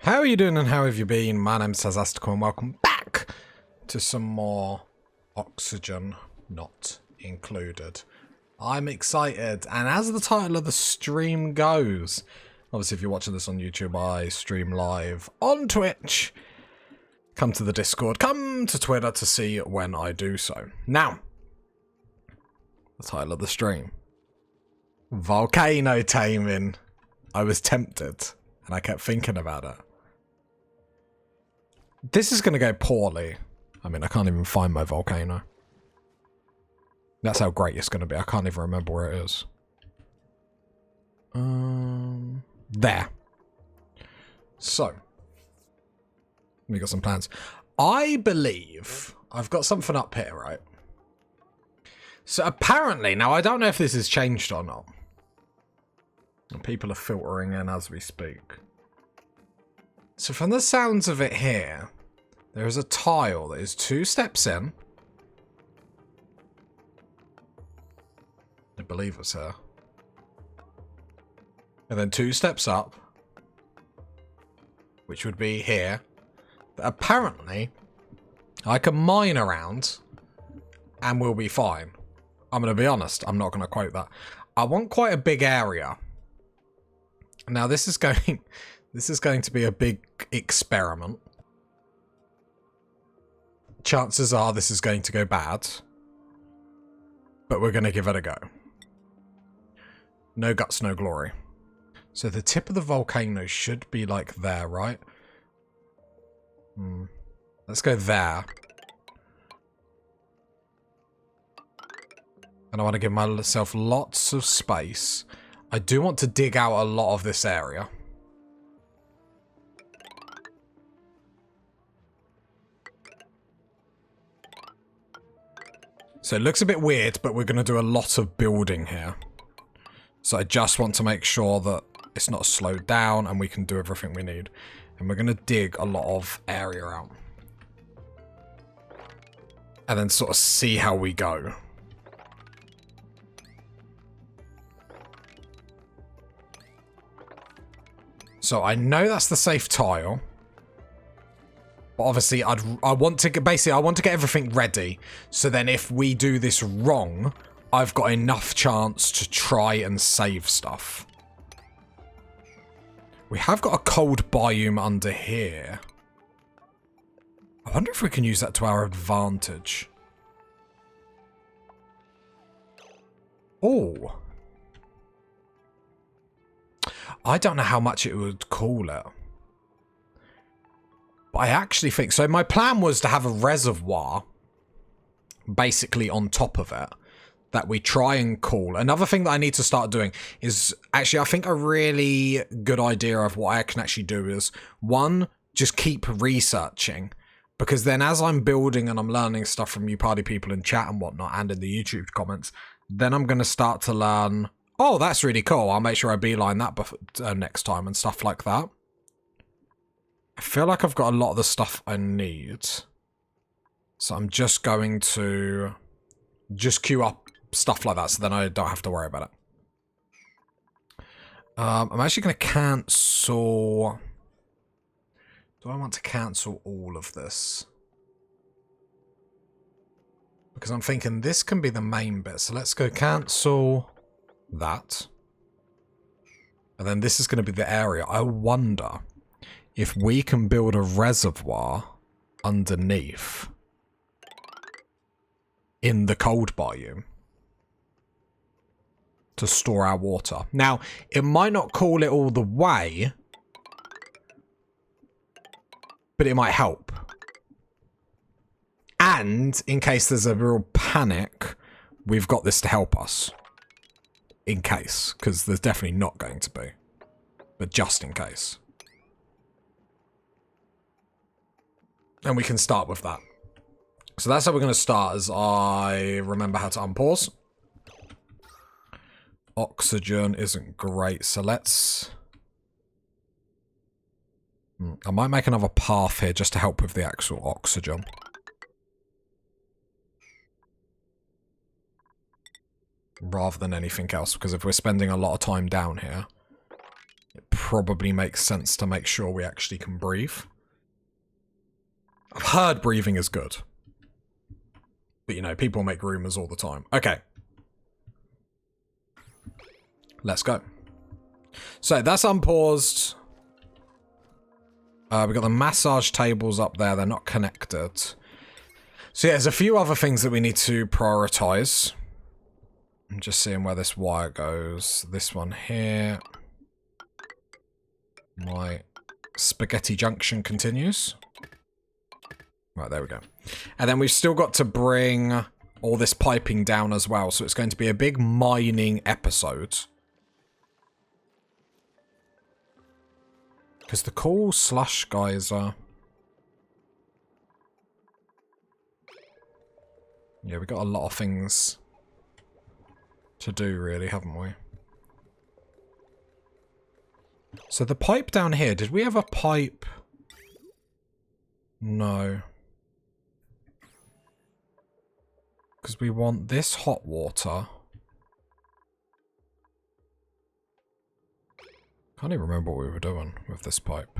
How are you doing and how have you been? My name's Sazastical and welcome back to some more oxygen not included. I'm excited, and as the title of the stream goes, obviously if you're watching this on YouTube, I stream live on Twitch. Come to the Discord, come to Twitter to see when I do so. Now, the title of the stream. Volcano taming. I was tempted, and I kept thinking about it. This is going to go poorly. I mean, I can't even find my volcano. That's how great it's going to be. I can't even remember where it is. There. So, we got some plans. I believe I've got something up here, right? So apparently, now I don't know if this has changed or not. People are filtering in as we speak. So from the sounds of it here, there is a tile that is 2 steps in. I believe it's here. And then 2 steps up, which would be here. That apparently, I can mine around and we'll be fine. I'm going to be honest, I'm not going to quote that. I want quite a big area. Now this is going to be a big experiment. Chances are this is going to go bad. But we're going to give it a go. No guts, no glory. So the tip of the volcano should be like there, right? Let's go there. And I want to give myself lots of space. I do want to dig out a lot of this area. So it looks a bit weird, but we're going to do a lot of building here. So I just want to make sure that it's not slowed down and we can do everything we need. And we're going to dig a lot of area out. And then sort of see how we go. So I know that's the safe tile. But obviously, I want to get everything ready. So then if we do this wrong, I've got enough chance to try and save stuff. We have got a cold biome under here. I wonder if we can use that to our advantage. Oh. I don't know how much it would cool it. But I actually think... So my plan was to have a reservoir basically on top of it that we try and cool. Another thing that I need to start doing is... Actually, I think a really good idea of what I can actually do is... One, just keep researching. Because then as I'm building and I'm learning stuff from you party people in chat and whatnot and in the YouTube comments, then I'm going to start to learn... Oh, that's really cool. I'll make sure I beeline that next time and stuff like that. I feel like I've got a lot of the stuff I need. So I'm just going to just queue up stuff like that so then I don't have to worry about it. I'm actually going to cancel... Do I want to cancel all of this? Because I'm thinking this can be the main bit. So let's go cancel that. And then this is going to be the area. I wonder if we can build a reservoir underneath in the cold biome to store our water. Now, it might not cool it all the way, but it might help. And in case there's a real panic, we've got this to help us. In case, because there's definitely not going to be. But just in case. And we can start with that. So that's how we're going to start, as I remember how to unpause. Oxygen isn't great, so let's... I might make another path here just to help with the actual oxygen. Rather than anything else, because if we're spending a lot of time down here, it probably makes sense to make sure we actually can breathe. I've heard breathing is good. But, you know, people make rumours all the time. Okay. Let's go. So, that's unpaused. We've got the massage tables up there. They're not connected. So, yeah, there's a few other things that we need to prioritise. I'm just seeing where this wire goes. This one here. My spaghetti junction continues. Right, there we go. And then we've still got to bring all this piping down as well. So it's going to be a big mining episode. Because the cool slush geyser... Yeah, we've got a lot of things to do, really, haven't we? So the pipe down here, did we have a pipe? No. Because we want this hot water. Can't even remember what we were doing with this pipe.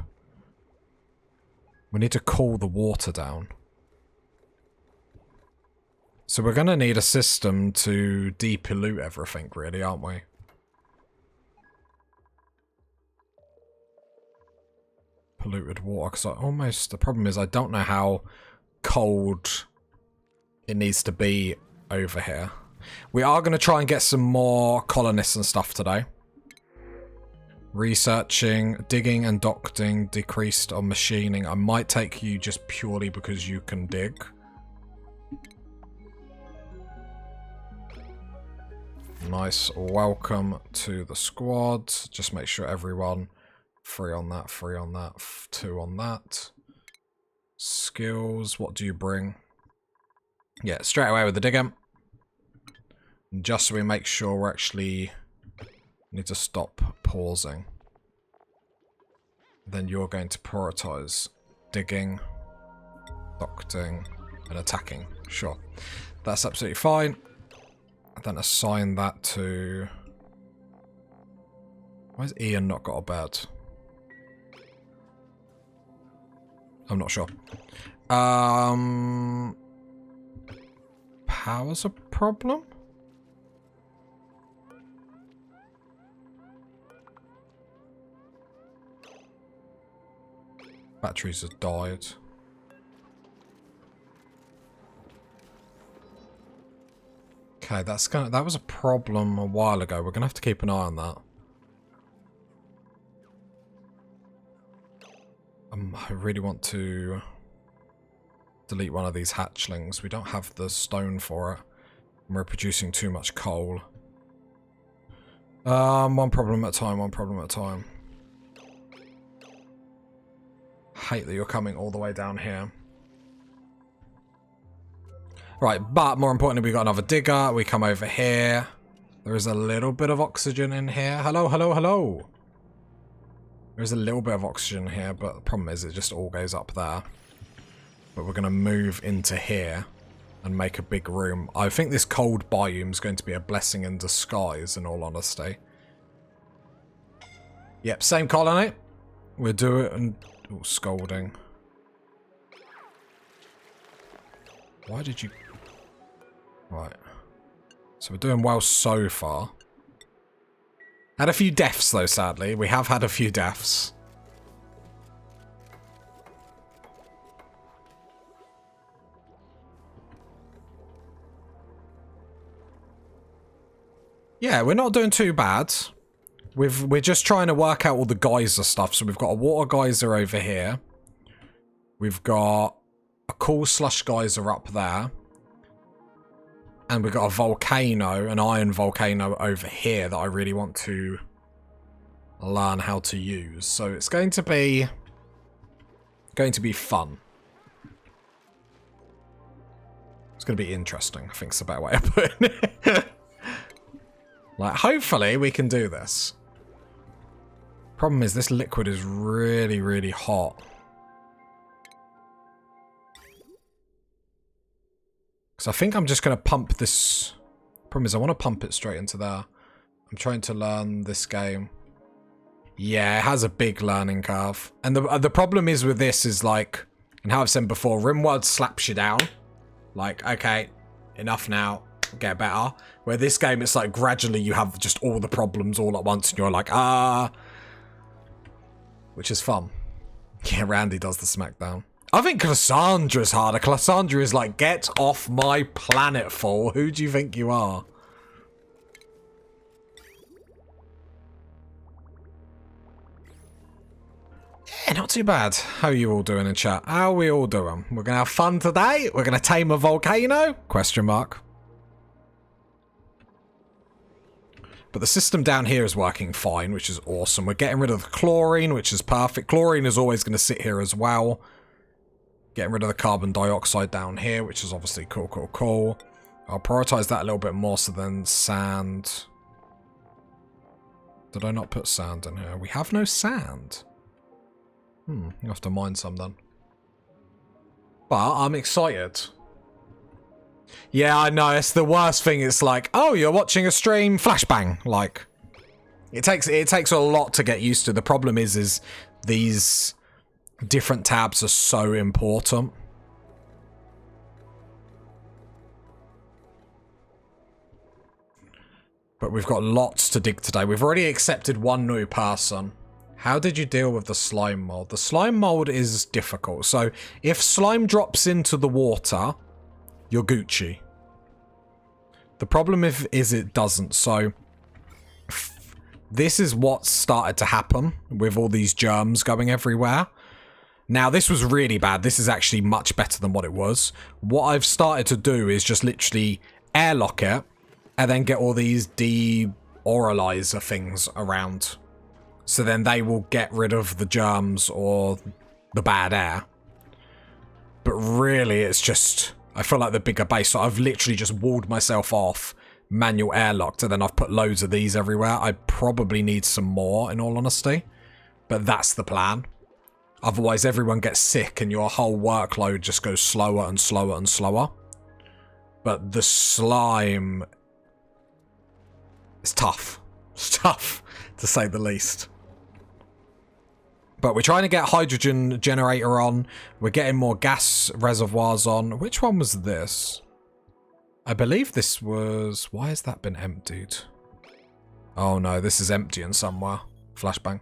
We need to cool the water down. So we're going to need a system to depollute everything, really, aren't we? Polluted water, because I almost... The problem is I don't know how cold it needs to be over here. We are going to try and get some more colonists and stuff today. Researching, digging and docking decreased on machining. I might take you just purely because you can dig. Nice. Welcome to the squad. Just make sure everyone... 3 on that, 3 on that, 2 on that. Skills, what do you bring? Yeah, straight away with the digger. Just so we make sure we're actually... Need to stop pausing. Then you're going to prioritise digging, docking, and attacking. Sure. That's absolutely fine. And then assign that to... Why has Ian not got a bed? I'm not sure. Power's a problem? Batteries have died. Okay, that was a problem a while ago. We're gonna have to keep an eye on that. I really want to delete one of these hatchlings. We don't have the stone for it. And we're producing too much coal. One problem at a time, one problem at a time. Hate that you're coming all the way down here. Right, but more importantly, we've got another digger. We come over here. There is a little bit of oxygen in here. Hello, hello, hello. There's a little bit of oxygen here, but the problem is it just all goes up there. But we're going to move into here and make a big room. I think this cold biome is going to be a blessing in disguise, in all honesty. Yep, same colony. We'll do it and... Oh, scolding. Why did you... Right. So we're doing well so far. Had a few deaths, though, sadly. We have had a few deaths. Yeah, we're not doing too bad. We're just trying to work out all the geyser stuff. So we've got a water geyser over here. We've got a cool slush geyser up there. And we've got a volcano, an iron volcano over here that I really want to learn how to use. So it's going to be fun. It's going to be interesting, I think is a better way of putting it. Like, hopefully we can do this. Problem is, this liquid is really, really hot. So I think I'm just going to pump this. Problem is, I want to pump it straight into there. I'm trying to learn this game. Yeah, it has a big learning curve. And the problem is with this is like, and how I've said before, RimWorld slaps you down. Like, okay, enough now, get better. Where this game, it's like gradually you have just all the problems all at once and you're like, which is fun. Yeah, Randy does the smackdown. I think Cassandra's harder. Cassandra is like, get off my planet, fool. Who do you think you are? Yeah, not too bad. How are you all doing in chat? How are we all doing? We're going to have fun today? We're going to tame a volcano? Question mark. But the system down here is working fine, which is awesome. We're getting rid of the chlorine, which is perfect. Chlorine is always going to sit here as well. Getting rid of the carbon dioxide down here, which is obviously cool. I'll prioritize that a little bit more so than sand. Did I not put sand in here? We have no sand. You have to mine some then. But I'm excited. Yeah, I know. It's the worst thing. It's like, oh, you're watching a stream, flashbang. Like, it takes a lot to get used to. The problem is these different tabs are so important. But we've got lots to dig today. We've already accepted one new person. How did you deal with the slime mold? The slime mold is difficult. So if slime drops into the water, you're Gucci. The problem is it doesn't. So this is what started to happen with all these germs going everywhere. Now, this was really bad. This is actually much better than what it was. What I've started to do is just literally airlock it and then get all these deoralizer things around. So then they will get rid of the germs or the bad air. But really, it's just, I feel like the bigger base. So I've literally just walled myself off, manual airlocked, and then I've put loads of these everywhere. I probably need some more, in all honesty. But that's the plan. Otherwise, everyone gets sick and your whole workload just goes slower and slower and slower. But the slime is tough. It's tough, to say the least. But we're trying to get hydrogen generator on. We're getting more gas reservoirs on. Which one was this? I believe this was... Why has that been emptied? Oh no, this is emptying somewhere. Flashbang.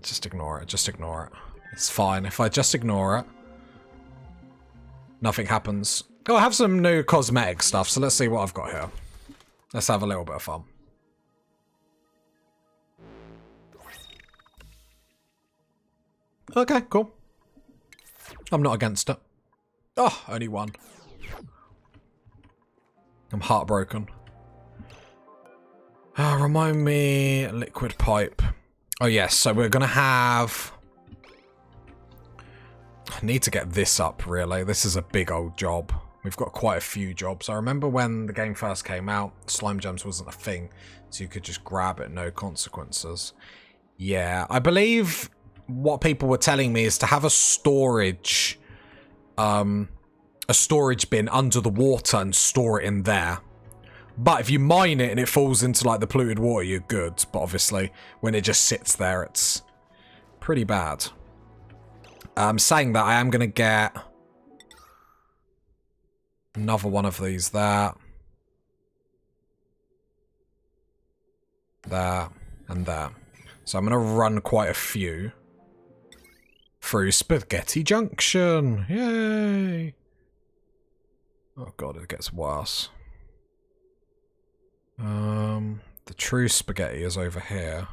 Just ignore it. Just ignore it. It's fine. If I just ignore it, nothing happens. Oh, I have some new cosmetic stuff, so let's see what I've got here. Let's have a little bit of fun. Okay, cool. I'm not against it. Oh, only one. I'm heartbroken. Remind me, liquid pipe. Oh yes, so we're gonna have... I need to get this up, really. This is a big old job. We've got quite a few jobs. I remember when the game first came out, slime gems wasn't a thing, so you could just grab it, no consequences. Yeah, I believe what people were telling me is to have a storage bin under the water and store it in there. But if you mine it and it falls into like the polluted water, you're good. But obviously, when it just sits there, it's pretty bad. Saying that, I am going to get another one of these there. There. And there. So I'm going to run quite a few through Spaghetti Junction. Yay! Oh god, it gets worse. The true spaghetti is over here.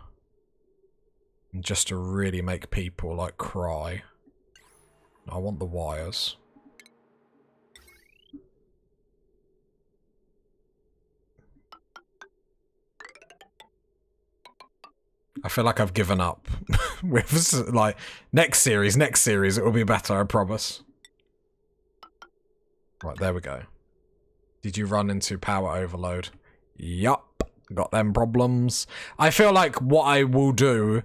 And just to really make people, like, cry. I want the wires. I feel like I've given up. With, like, next series, it will be better, I promise. Right, there we go. Did you run into power overload? Yup. Got them problems. I feel like what I will do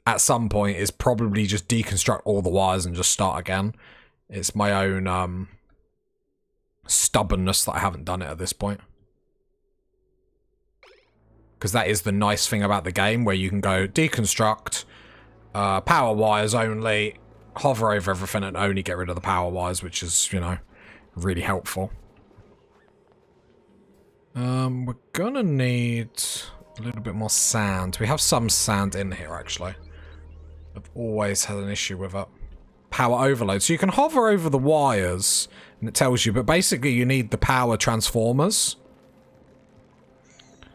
at some point is probably just deconstruct all the wires and just start again. It's my own stubbornness that I haven't done it at this point. Because that is the nice thing about the game, where you can go deconstruct, power wires only, hover over everything and only get rid of the power wires, which is, you know, really helpful. We're gonna need a little bit more sand. We have some sand in here, actually. I've always had an issue with it. Power overload. So you can hover over the wires, and it tells you, but basically you need the power transformers.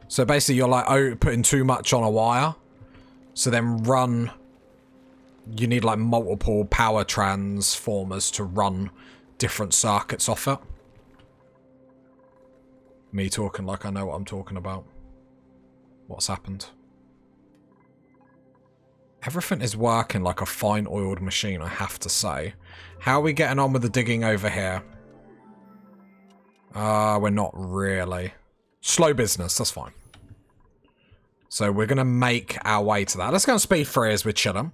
So basically you're like putting too much on a wire. So then you need like multiple power transformers to run different circuits off it. Me talking like I know what I'm talking about. What's happened? Everything is working like a fine-oiled machine, I have to say. How are we getting on with the digging over here? We're not really. Slow business, that's fine. So we're going to make our way to that. Let's go on speed 3 as we're chilling.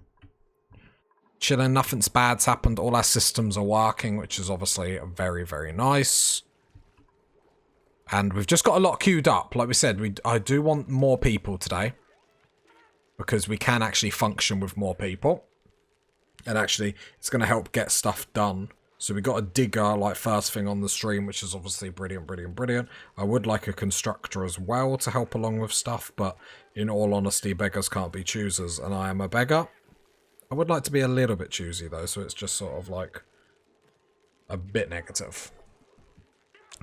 Chilling, nothing's bad's happened. All our systems are working, which is obviously very, very nice. And we've just got a lot queued up. Like we said, I do want more people today. Because we can actually function with more people. And actually, it's going to help get stuff done. So we got a digger, like, first thing on the stream, which is obviously brilliant, brilliant, brilliant. I would like a constructor as well to help along with stuff, but in all honesty, beggars can't be choosers, and I am a beggar. I would like to be a little bit choosy, though, so it's just sort of, like, a bit negative.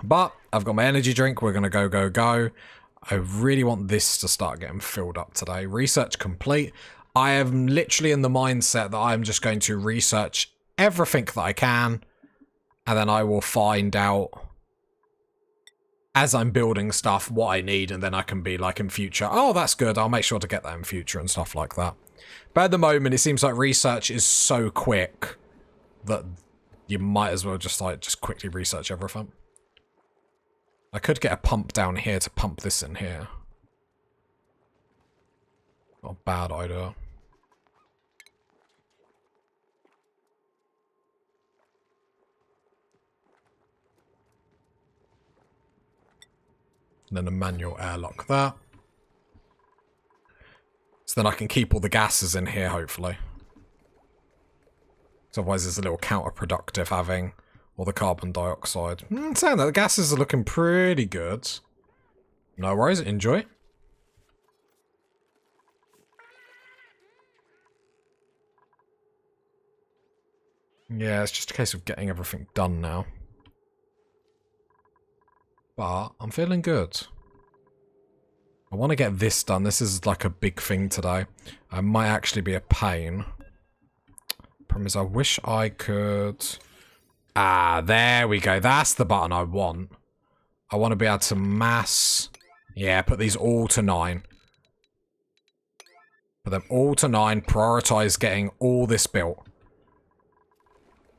But I've got my energy drink. We're going to go, go, go. I really want this to start getting filled up today. Research complete. I am literally in the mindset that I'm just going to research everything that I can, and then I will find out as I'm building stuff what I need, and then I can be like in future, oh, that's good, I'll make sure to get that in future and stuff like that. But at the moment, it seems like research is so quick that you might as well just quickly research everything. I could get a pump down here to pump this in here. Not a bad idea. And then a manual airlock there. So then I can keep all the gases in here, hopefully. So otherwise it's a little counterproductive having all the carbon dioxide. Saying that, the gases are looking pretty good. No worries, enjoy. Yeah, it's just a case of getting everything done now. But I'm feeling good. I want to get this done. This is like a big thing today. I might actually be a pain. Problem is, I wish I could... Ah, there we go. That's the button I want. I want to be able to mass... Yeah, put these all to 9. Put them all to 9. Prioritize getting all this built.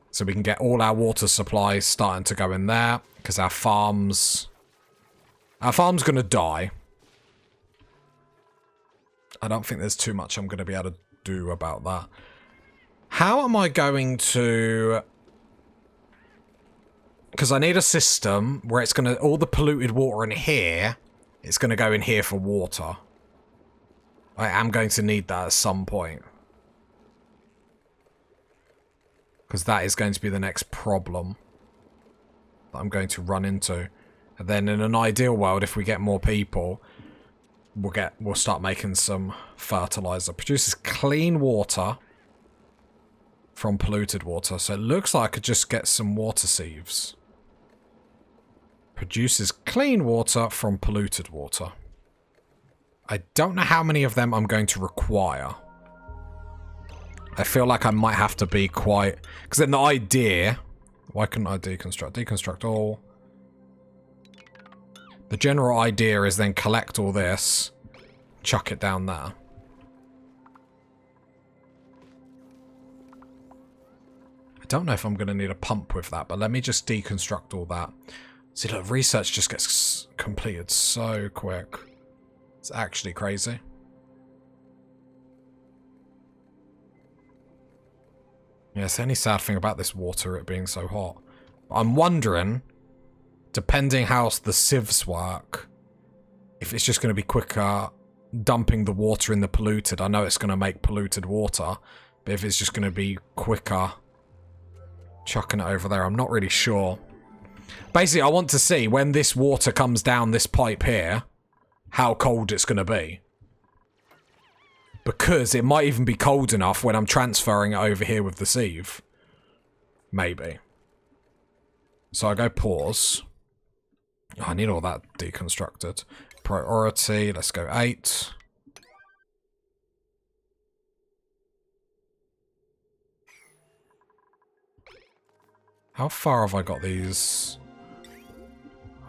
So we can get all our water supplies starting to go in there. Because our farm's going to die. I don't think there's too much I'm going to be able to do about that. How am I going to... Because I need a system where it's going to... All the polluted water in here, it's going to go in here for water. I am going to need that at some point. Because that is going to be the next problem that I'm going to run into. And then in an ideal world, if we get more people, we'll start making some fertilizer. Produces clean water from polluted water. So it looks like I could just get some water sieves. Produces clean water from polluted water. I don't know how many of them I'm going to require. I feel like I might have to be quite... Because then the idea... Why couldn't I deconstruct? Deconstruct all. The general idea is then collect all this, chuck it down there. I don't know if I'm going to need a pump with that, but let me just deconstruct all that. See, look, research just gets completed so quick. It's actually crazy. Yeah, it's the only sad thing about this water, it being so hot. I'm wondering depending how the sieves work, if it's just going to be quicker dumping the water in the polluted, I know it's going to make polluted water, but if it's just going to be quicker chucking it over there, I'm not really sure. Basically, I want to see when this water comes down this pipe here, how cold it's going to be. Because it might even be cold enough when I'm transferring it over here with the sieve. Maybe. So I go pause. Oh, I need all that deconstructed. Priority, let's go 8. How far have I got these?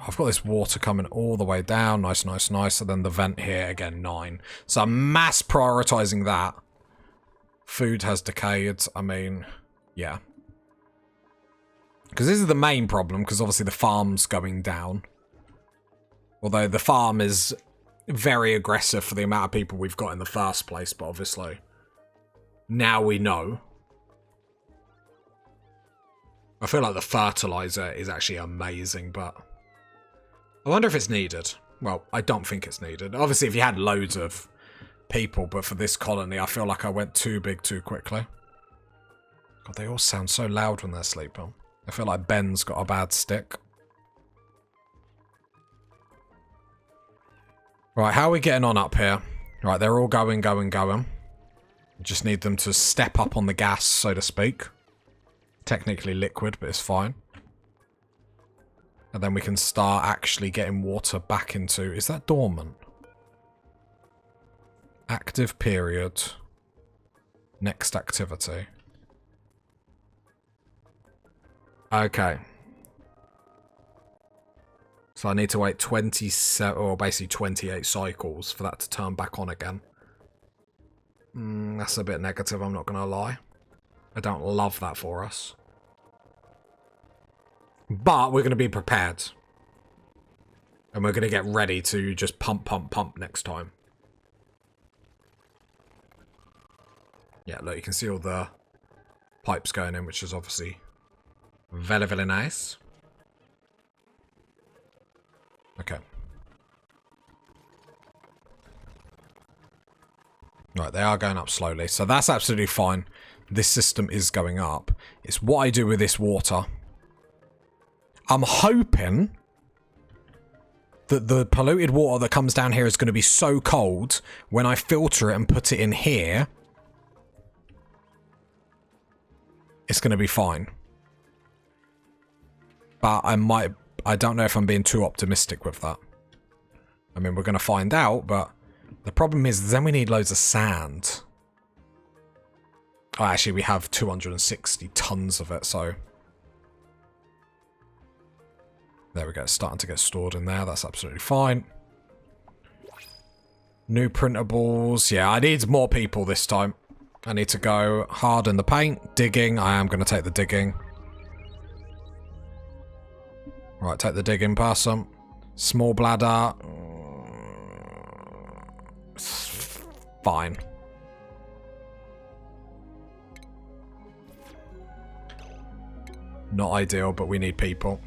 I've got this water coming all the way down. Nice, nice, nice. And then the vent here, again, 9. So I'm mass prioritizing that. Food has decayed. I mean, yeah. Because this is the main problem, because obviously the farm's going down. Although the farm is very aggressive for the amount of people we've got in the first place, but obviously now we know. I feel like the fertilizer is actually amazing, but I wonder if it's needed. Well, I don't think it's needed. Obviously, if you had loads of people, but for this colony, I feel like I went too big too quickly. God, they all sound so loud when they're sleeping. I feel like Ben's got a bad stick. Right, how are we getting on up here? Right, they're all going. Just need them to step up on the gas, so to speak. Technically liquid, but it's fine. And then we can start actually getting water back into... Is that dormant? Active period. Next activity. Okay. So I need to wait 27, or basically 28 cycles for that to turn back on again. That's a bit negative, I'm not going to lie. I don't love that for us. But we're going to be prepared. And we're going to get ready to just pump next time. Yeah, look, you can see all the pipes going in, which is obviously very, very nice. Okay. Right, they are going up slowly. So that's absolutely fine. This system is going up. It's what I do with this water. I'm hoping that the polluted water that comes down here is going to be so cold when I filter it and put it in here, it's going to be fine. But I don't know if I'm being too optimistic with that. I mean, we're going to find out, but the problem is then we need loads of sand. Oh, actually, we have 260 tons of it, so... There we go, it's starting to get stored in there. That's absolutely fine. New printables. Yeah, I need more people this time. I need to go hard in the paint. Digging. I am going to take the digging. Right, take the digging person. Small bladder. Fine. Not ideal, but we need people.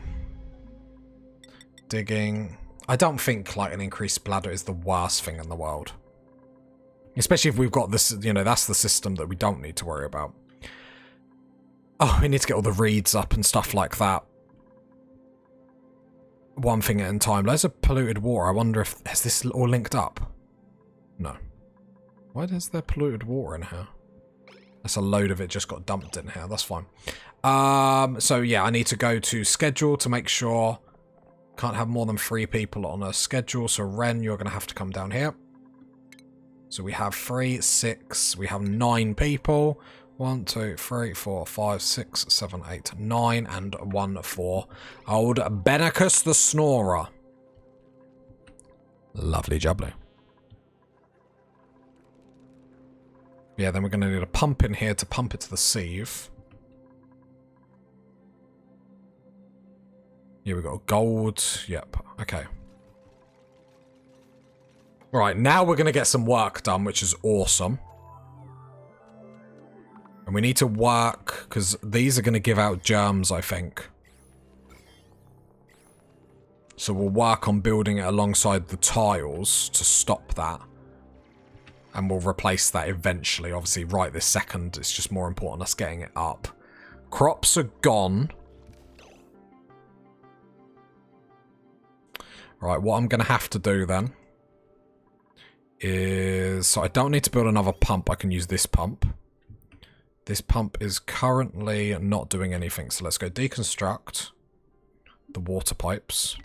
Digging. I don't think like an increased bladder is the worst thing in the world. Especially if we've got this, you know, that's the system that we don't need to worry about. Oh, we need to get all the reeds up and stuff like that. One thing at a time. Loads of polluted water. I wonder if... Is this all linked up? No. Why is there polluted water in here? That's a load of it just got dumped in here. That's fine. So yeah, I need to go to schedule to make sure... Can't have more than 3 people on a schedule. So Ren, you're going to have to come down here. So we have 3, 6, we have 9 people. 1, 2, 3, 4, 5, 6, 7, 8, 9, and 1 for old Benacus the Snorer. Lovely jubbly. Yeah, then we're going to need a pump in here to pump it to the sieve. Yeah, we've got gold. Yep, okay. Right, now we're going to get some work done, which is awesome. And we need to work, because these are going to give out germs, I think. So we'll work on building it alongside the tiles to stop that. And we'll replace that eventually. Obviously, right this second, it's just more important us getting it up. Crops are gone. Right, what I'm going to have to do then is... So I don't need to build another pump. I can use this pump. This pump is currently not doing anything. So let's go deconstruct the water pipes.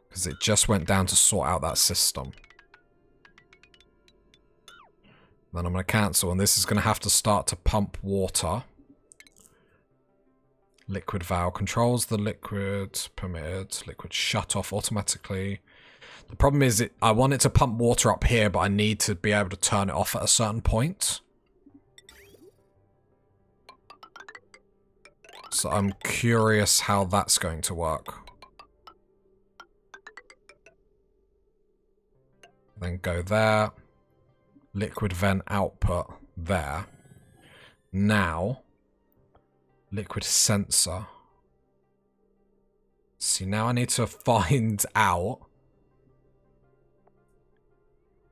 Because it just went down to sort out that system. Then I'm going to cancel, and this is going to have to start to pump water. Liquid valve controls the liquid permitted. Liquid shut off automatically. The problem is I want it to pump water up here, but I need to be able to turn it off at a certain point. So I'm curious how that's going to work. Then go there. Liquid vent output there. Now, liquid sensor. See, now I need to find out.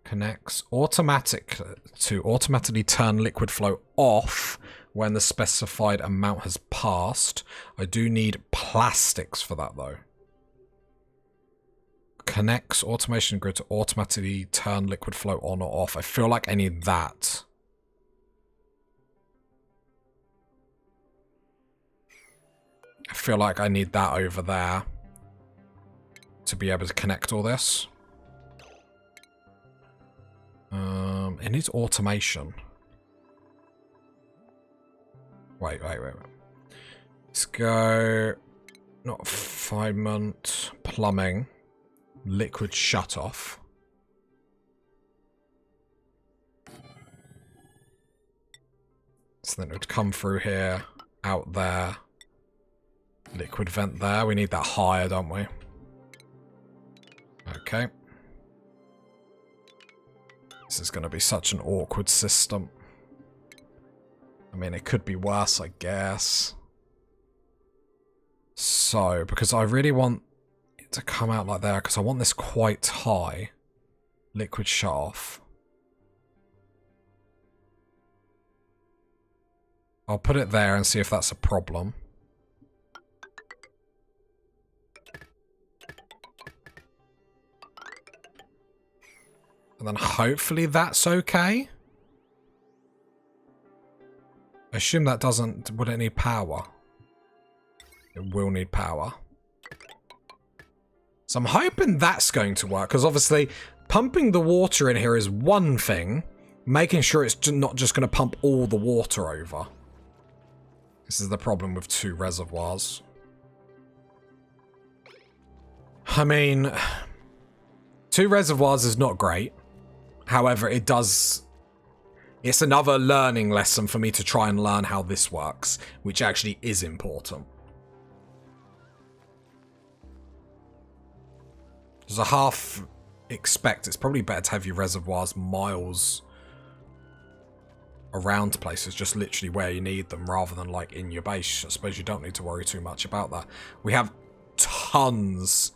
Connects automatic to automatically turn liquid flow off when the specified amount has passed. I do need plastics for that though. Connects automation grid to automatically turn liquid flow on or off. I feel like I need that. I feel like I need that over there to be able to connect all this. It needs automation. Wait. Let's go... Not finement. Plumbing. Liquid shut off. So then it would come through here, out there. Liquid vent there. We need that higher, don't we? Okay. This is going to be such an awkward system. I mean, it could be worse, I guess. So, because I really want it to come out like there, because I want this quite high. Liquid shut off. I'll put it there and see if that's a problem. And then hopefully that's okay. I assume that doesn't... Would it need power? It will need power. So I'm hoping that's going to work, because obviously pumping the water in here is one thing. Making sure it's not just going to pump all the water over. This is the problem with two reservoirs. I mean, two reservoirs is not great. However, it does... It's another learning lesson for me to try and learn how this works, which actually is important. As I half expect, it's probably better to have your reservoirs miles around places, just literally where you need them, rather than like in your base. I suppose you don't need to worry too much about that. We have tons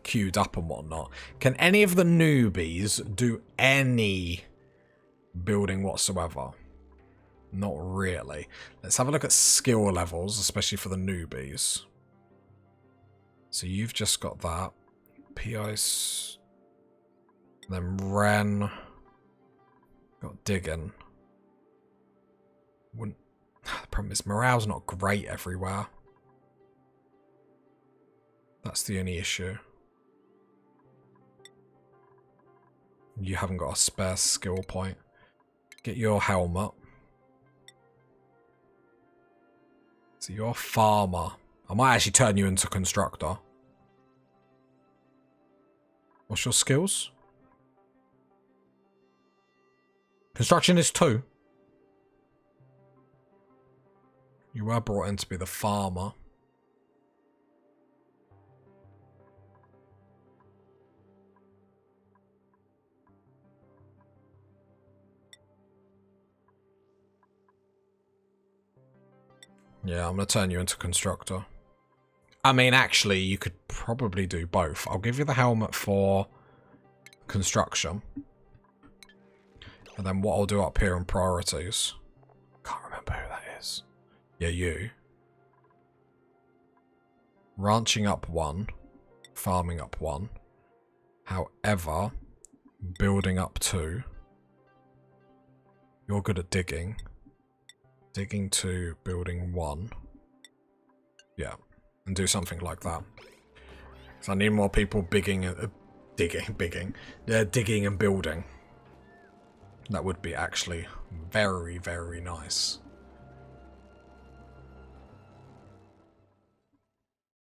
queued up and whatnot. Can any of the newbies do any building whatsoever? Not really. Let's have a look at skill levels, especially for the newbies. So you've just got that. P-Ice. Then Ren. Got digging. Wouldn't... The problem is morale's not great everywhere. That's the only issue. You haven't got a spare skill point. Get your helmet. So you're a farmer. I might actually turn you into constructor. What's your skills? Construction is 2. You were brought in to be the farmer. Yeah, I'm going to turn you into constructor. I mean, actually, you could probably do both. I'll give you the helmet for construction. And then what I'll do up here in priorities. Can't remember who that is. Yeah, you. Ranching up 1. Farming up 1. However, building up 2. You're good at digging. Digging 2, building 1. Yeah. And do something like that. So I need more people digging and building. That would be actually very, very nice.